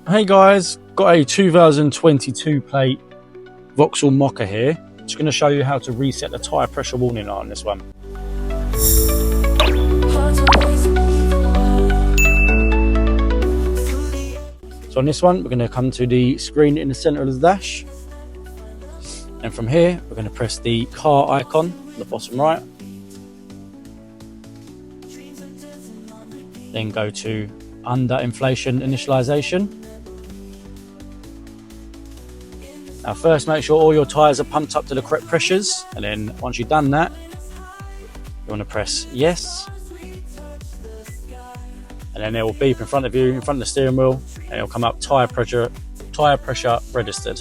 Hey guys, got a 2022 plate Vauxhall Mokka here. Just going to show you how to reset the tyre pressure warning light on this one. So on this one, we're going to come to the screen in the centre of the dash. And from here, we're going to press the car icon on the bottom right. Then go to under inflation initialization. Now first make sure all your tyres are pumped up to the correct pressures, and then once you've done that, you want to press yes, and then it will beep in front of you, in front of the steering wheel, and it will come up tyre pressure registered.